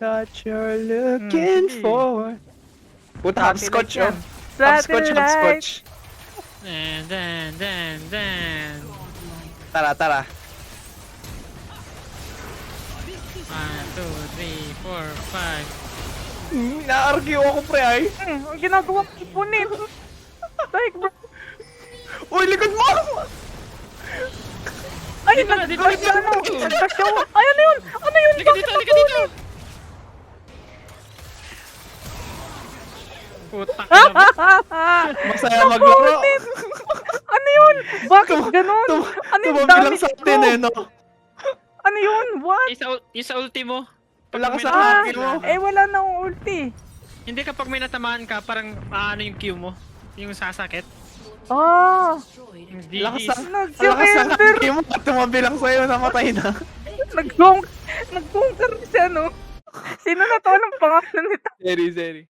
What you're looking sige. for. Puta, hopscotch, oh. Satellite yan. Hopscotch, Satellite. hopscotch. Dan. Tara, tara. 1, 2, 3, 4, 5. Na-argue ako, pre, ay. Ang ginagawa ko ipunin. Like, bro. Uy, likod mo! Ay, Dito na, dito, nag-dash dito. ano? Nag-dash ako. Ay, ano yun? Ano yun? Halika dito, halika dito! Putak na ba? Masaya maglaro. Ano yun? Bakit ganun? Ano yung Tumabi lang damage sa ko? atin, eh, no? Ano yun? What? Yung sa ulti mo. Wala ka Pag may sa natamaan haki ka, mo. Eh, wala na akong ulti. Hindi kapag may natamaan ka, parang ano yung Q mo. Yung sasakit. Ah, Yung Lakas DDs. Lakas sa nag-surrender. haki mo. Tumabi lang sa'yo, namatay na. Nag-conquer siya, no? Sino na to? Anong pangalan nito? Seri.